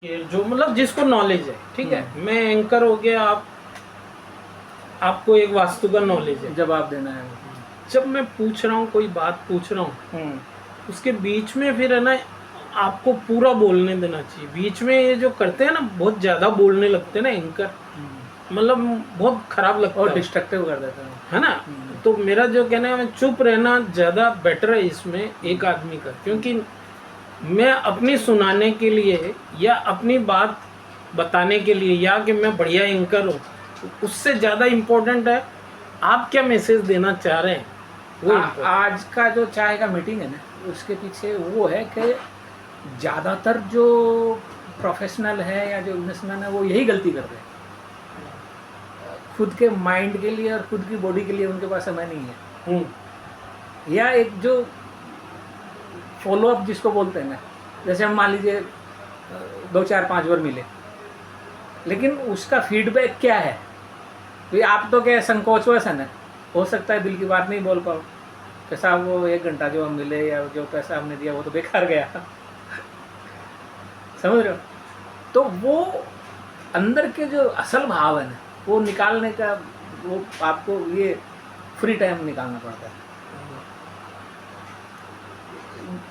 ये जो मतलब जिसको नॉलेज है, ठीक है। मैं एंकर हो गया, आपको एक वास्तु का नॉलेज है, जवाब देना है। जब मैं पूछ रहा हूँ, कोई बात पूछ रहा हूँ, उसके बीच में फिर है ना, आपको पूरा बोलने देना चाहिए। बीच में ये जो करते हैं ना, बहुत ज्यादा बोलने लगते हैं ना एंकर, मतलब बहुत खराब लगता है और डिस्ट्रक्टिव कर देता है ना। तो मेरा जो कहना है, चुप रहना ज्यादा बेटर है इसमें एक आदमी का, क्योंकि मैं अपनी सुनाने के लिए या अपनी बात बताने के लिए या कि मैं बढ़िया एंकर हूँ, उससे ज़्यादा इम्पोर्टेंट है आप क्या मैसेज देना चाह रहे हैं वो आज का जो चाय का मीटिंग है ना, उसके पीछे वो है कि ज़्यादातर जो प्रोफेशनल है या जो बिजनेसमैन है वो यही गलती कर रहे हैं। खुद के माइंड के लिए और खुद की बॉडी के लिए उनके पास समय नहीं है। या एक जो फॉलो अप जिसको बोलते हैं ना, जैसे हम मान लीजिए 2 4 5 बार मिले, लेकिन उसका फीडबैक क्या है? तो आप तो क्या संकोचवश है ना, हो सकता है दिल की बात नहीं बोल पाओ कि साहब वो 1 घंटा जो हम मिले या जो पैसा हमने दिया वो तो बेकार गया। समझ रहे हो? तो वो अंदर के जो असल भाव है ना, वो निकालने का वो आपको ये फ्री टाइम निकालना पड़ता है।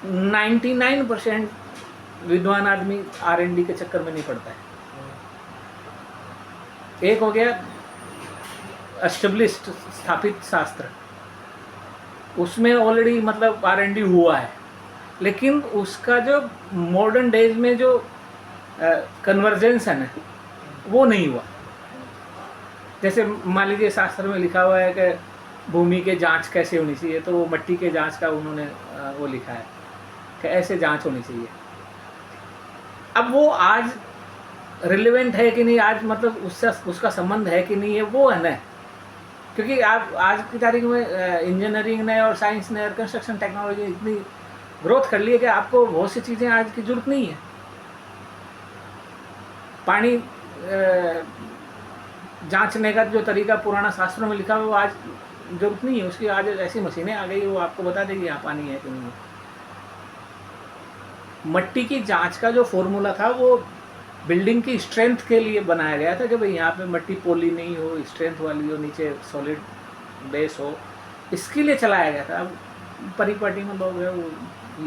99% विद्वान आदमी R&D के चक्कर में नहीं पड़ता है। एक हो गया एस्टेब्लिश्ड स्थापित शास्त्र, उसमें ऑलरेडी मतलब R&D हुआ है, लेकिन उसका जो मॉडर्न डेज में जो कन्वर्जेंस है ना, वो नहीं हुआ। जैसे मान लीजिए शास्त्र में लिखा हुआ है कि भूमि के जांच कैसे होनी चाहिए, तो वो मट्टी के जांच का उन्होंने वो लिखा है कि ऐसे जांच होनी चाहिए। अब वो आज रिलेवेंट है कि नहीं, आज मतलब उसका संबंध है कि नहीं है, वो है ना। क्योंकि आप आज की तारीख में इंजीनियरिंग ने और साइंस ने और कंस्ट्रक्शन टेक्नोलॉजी इतनी ग्रोथ कर ली है कि आपको बहुत सी चीज़ें आज की जरूरत नहीं है। पानी जांचने का जो तरीका पुराना शास्त्रों में लिखा हुआ वो आज जरूरत नहीं है उसकी। आज ऐसी मशीनें आ गई, वो आपको बता देगी यहाँ पानी है कि नहीं है। मट्टी की जांच का जो फॉर्मूला था वो बिल्डिंग की स्ट्रेंथ के लिए बनाया गया था कि भाई यहाँ पे मट्टी पोली नहीं हो, स्ट्रेंथ वाली हो, नीचे सॉलिड बेस हो, इसके लिए चलाया गया था। अब परिपाटी में लोग हैं वो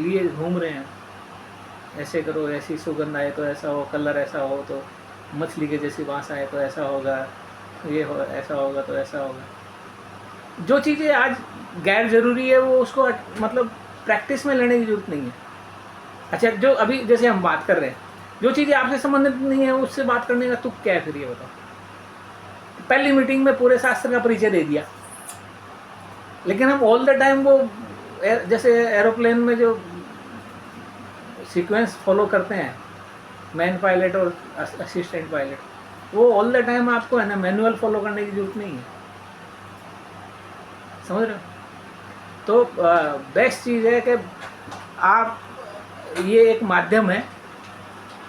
लिए घूम रहे हैं, ऐसे करो, ऐसी सुगंध आए तो ऐसा हो, कलर ऐसा हो तो मछली के जैसी बाँस आए तो ऐसा होगा, ये हो ऐसा होगा तो ऐसा होगा। जो चीज़ें आज गैर ज़रूरी है वो उसको मतलब प्रैक्टिस में लेने की ज़रूरत नहीं है। अच्छा, जो अभी जैसे हम बात कर रहे हैं, जो चीज़ें आपसे संबंधित नहीं है उससे बात करने का तुक क्या है फिर, ये बताओ। पहली मीटिंग में पूरे शास्त्र का परिचय दे दिया, लेकिन हम ऑल द टाइम वो जैसे एरोप्लेन में जो सीक्वेंस फॉलो करते हैं, मैन पायलट और असिस्टेंट पायलट, वो ऑल द टाइम आपको है ना मैनुअल फॉलो करने की जरूरत नहीं है। समझ रहे हो? तो बेस्ट चीज़ है कि आप, ये एक माध्यम है